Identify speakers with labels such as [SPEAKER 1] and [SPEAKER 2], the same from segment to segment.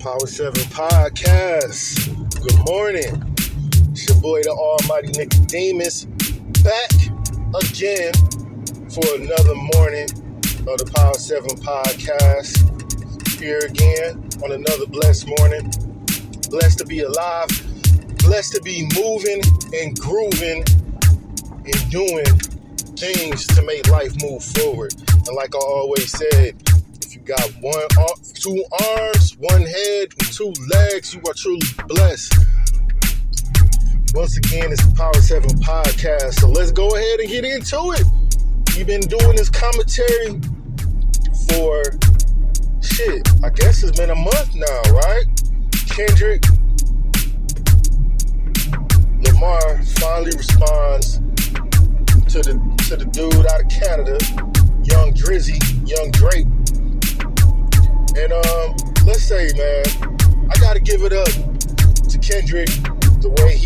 [SPEAKER 1] Power 7 Podcast. Good morning. It's your boy, the almighty Nicodemus, back again for another morning of the Power 7 Podcast. Here again on another blessed morning. Blessed to be alive. Blessed to be moving and grooving and doing things to make life move forward. And like I always said, if you got two arms, one head, and two legs, you are truly blessed. Once again, it's the Power 7 Podcast. So let's go ahead and get into it. We've been doing this commentary for I guess it's been a month now, right? Kendrick Lamar finally responds to the dude out of Canada, Young Drizzy, Young Drake. And let's say, man, I gotta give it up to Kendrick the way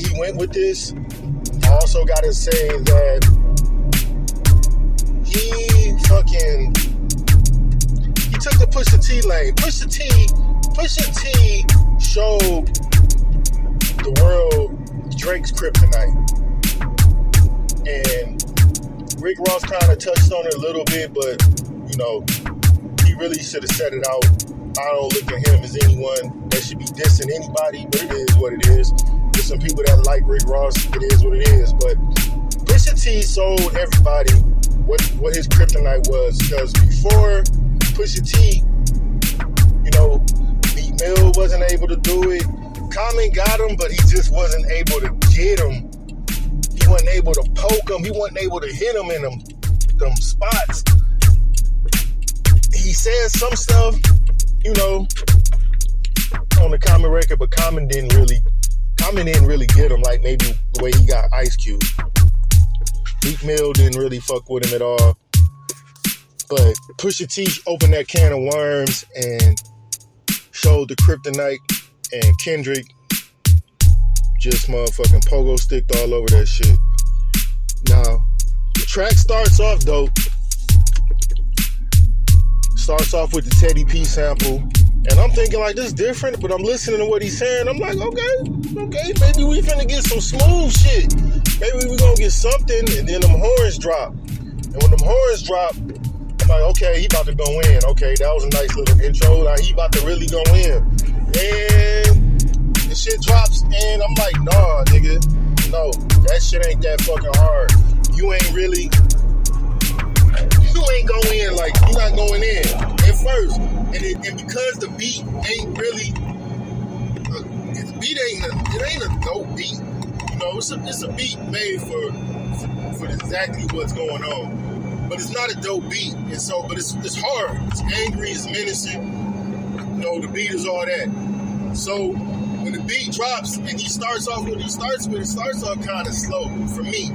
[SPEAKER 1] he went with this. I also gotta say that he took the Pusha T lane. Pusha T showed the world Drake's kryptonite. And Rick Ross kind of touched on it a little bit, but, you know, he really should have said it out. I don't look at him as anyone that should be dissing anybody, but it is what it is. There's some people that like Rick Ross. It is what it is. But Pusha T sold everybody what his kryptonite was, because before Pusha T, you know, Meek Mill wasn't able to do it. Common got him, but he just wasn't able to get him. He wasn't able to poke him. He wasn't able to hit him in them spots. He said some stuff, you know, on the Common record, but Common didn't really get him like maybe the way he got Ice Cube. Meek Mill didn't really fuck with him at all. But Pusha T opened that can of worms and showed the kryptonite, and Kendrick just motherfucking pogo sticked all over that shit. Now, the track starts off dope. Starts off with the Teddy P sample. And I'm thinking like, this is different, but I'm listening to what he's saying. I'm like, okay, maybe we finna get some smooth shit. Maybe we gonna get something, and then them horns drop. And when them horns drop, I'm like, okay, he about to go in. Okay, that was a nice little intro. Now he about to really go in. And the shit drops, and I'm like, nah, nigga. No, that shit ain't that fucking hard. You ain't going in like, you're not going in at first. And because the beat ain't really, it ain't a dope beat. You know, it's a beat made for exactly what's going on. But it's not a dope beat. And so, but it's hard. It's angry, it's menacing. You know, the beat is all that. So when the beat drops and he starts off what he starts with, it starts off kind of slow for me.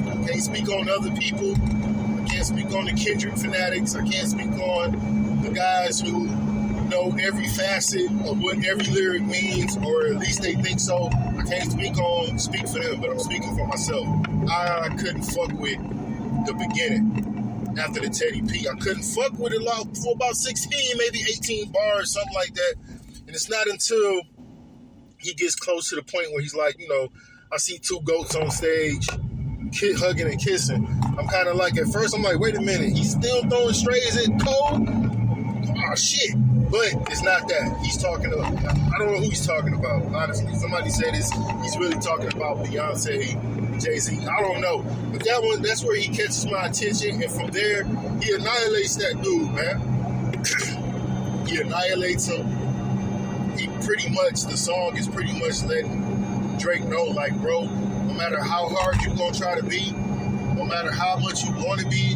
[SPEAKER 1] I can't speak on other people. I can't speak on the Kendrick fanatics. I can't speak on the guys who know every facet of what every lyric means, or at least they think so. I can't speak for them, but I'm speaking for myself. I couldn't fuck with the beginning after the Teddy P. I couldn't fuck with it for about 16, maybe 18 bars, something like that. And it's not until he gets close to the point where he's like, you know, I see two goats on stage, hugging and kissing. I'm kind of like, at first I'm like, wait a minute, he's still throwing strays at Cole? Oh, shit. But it's not that. He's talking about, I don't know who he's talking about, honestly. Somebody said he's really talking about Beyonce, Jay-Z. I don't know. But that's where he catches my attention. And from there, he annihilates that dude, man. He annihilates him. The song is pretty much letting Drake know, like, bro, no matter how hard you gonna try to be, no matter how much you want to be,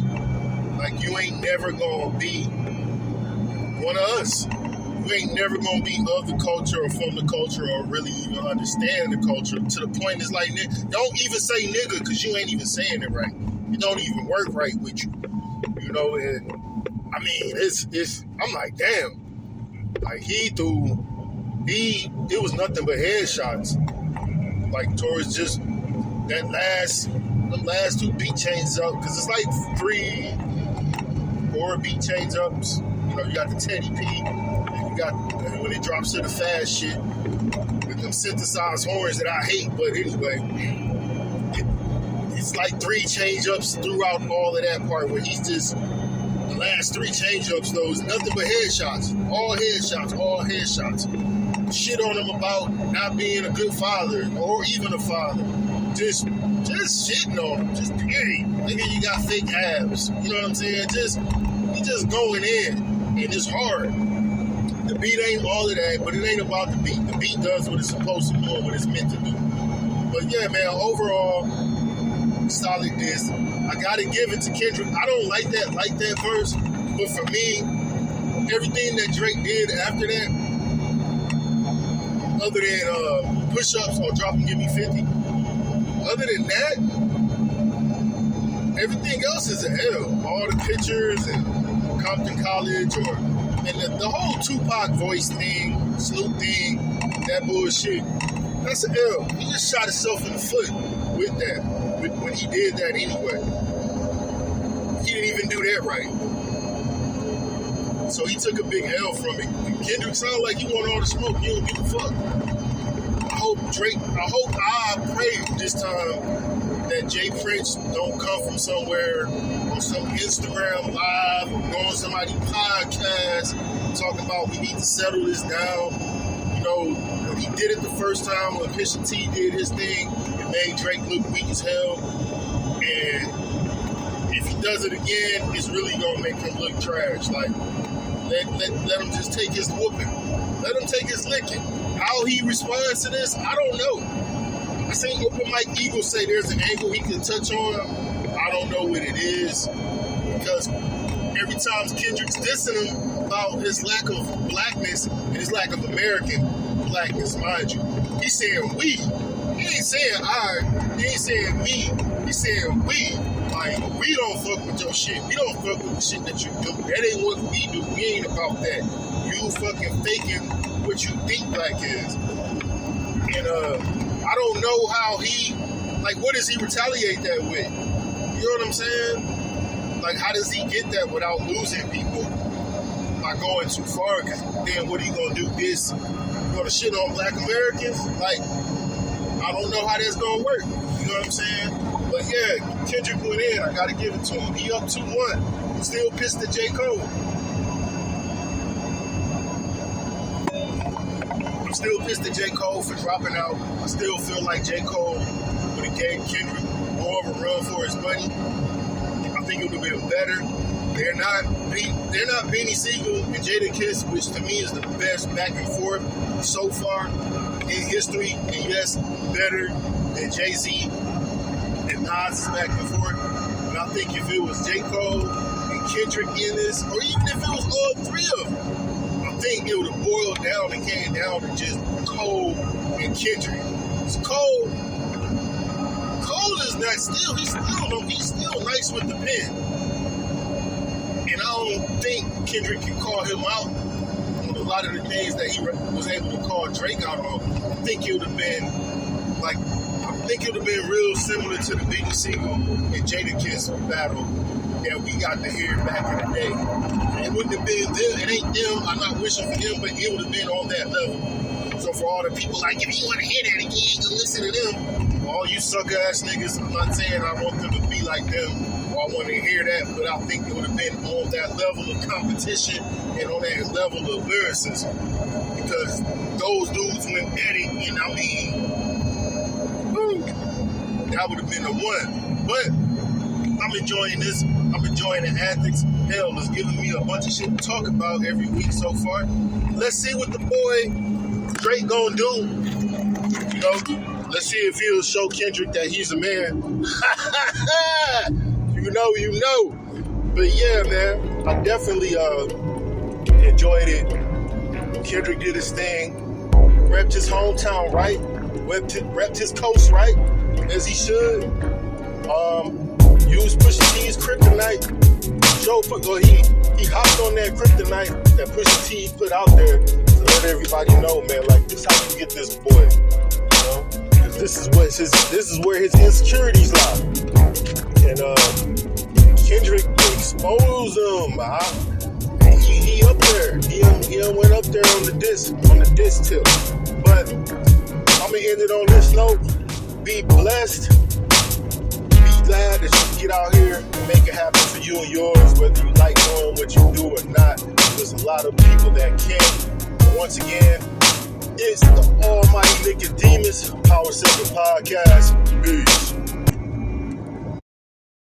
[SPEAKER 1] like, you ain't never gonna be one of us. You ain't never gonna be of the culture or from the culture or really even understand the culture. To the point is like, don't even say nigga, because you ain't even saying it right. It don't even work right with you. You know, and I mean, it's I'm like, damn. Like, it was nothing but headshots. Like, towards just them last two beat changes up, because it's like 3, 4 beat change ups, you you got the Teddy P, and you got when it drops to the fast shit with them synthesized horns that I hate. But anyway, it's like 3 change-ups throughout all of that part where he's just, the last 3 change-ups, though, is nothing but headshots. All headshots. Shit on him about not being a good father or even a father. Just shitting on him. Just period. Nigga, you got fake abs. You know what I'm saying? He just going in. And it's hard. The beat ain't all of that, but it ain't about the beat. The beat does what it's supposed to do and what it's meant to do. But yeah, man, overall, solid diss. I gotta give it to Kendrick. I don't like that verse, but for me, everything that Drake did after that, other than push-ups or drop and give me 50, other than that, everything else is an L. All the pictures and Compton College and the whole Tupac voice thing, Snoop thing, that bullshit, that's an L. He just shot himself in the foot with that, when he did that anyway. He didn't even do that right. So he took a big L from it. Kendrick sounded like he want all the smoke. You don't give a fuck. I pray this time that Jay Prince don't come from somewhere on some Instagram live or go on somebody's podcast talking about we need to settle this down. You know, when he did it the first time, when Pusha T did his thing, it made Drake look weak as hell. And if he does it again, it's really gonna make him look trash. Like, let him just take his whooping. Let him take his licking. How he responds to this, I don't know. I seen Open Mike Eagle say there's an angle he can touch on. I don't know what it is. Because every time Kendrick's dissing him about his lack of blackness and his lack of American blackness, mind you, he's saying we. He ain't saying I. He ain't saying me. He's saying we. Like, we don't fuck with your shit. We don't fuck with the shit that you do. That ain't what we do. We ain't about that. You fucking faking what you think black is. And I don't know how what does he retaliate that with? You know what I'm saying? Like, how does he get that without losing people by going too far? Because then what are you gonna do? You gonna shit on black Americans? Like, I don't know how that's gonna work. You know what I'm saying? But yeah, Kendrick went in. I gotta give it to him. He up 2-1. Still pissed at J. Cole. I'm still pissed at J. Cole for dropping out. I still feel like J. Cole would have gave Kendrick more of a run for his money. I think it would have been better. They're not Beanie Siegel and Jadakiss, which to me is the best back and forth so far in history. And yes, better than Jay-Z and Nas' back and forth. But I think if it was J. Cole and Kendrick in this, or even if it was all 3 of them, I think it would have boiled down and came down to just Cole and Kendrick. Cole is not he's still nice with the pen. And I don't think Kendrick can call him out on a lot of the things that he was able to call Drake out on. I think it would have been real similar to the Beanie Siegel and Jadakiss battle that we got to hear back in the day. It wouldn't have been them. It ain't them. I'm not wishing for them, but it would have been on that level. So for all the people like, if you want to hear that again, go listen to them. All you sucker ass niggas, I'm not saying I want them to be like them or I want to hear that, but I think it would have been on that level of competition and on that level of lyricism. Because those dudes went at it, and I mean, that would have been the one. But I'm enjoying this. I'm enjoying the antics. Hell, it's giving me a bunch of shit to talk about every week so far. Let's see what the boy Drake gonna do. You know, let's see if he'll show Kendrick that he's a man. You know. But yeah, man, I definitely enjoyed it. Kendrick did his thing. Repped his hometown right. Repped his coast right, as he should. Used Pusha T's Kryptonite. He hopped on that Kryptonite that Pusha T put out there to let everybody know, man, like, this is how you get this boy, you know? Because this is where his insecurities lie. And Kendrick exposed him. He he up there. He done went up there on the disc tip. But I'm gonna end it on this note. Be blessed. Be glad that you get out here and make it happen for you and yours, whether you like doing what you do or not. There's a lot of people that can't. Once again, it's the Almighty Nicodemus Power 7 Podcast. Peace.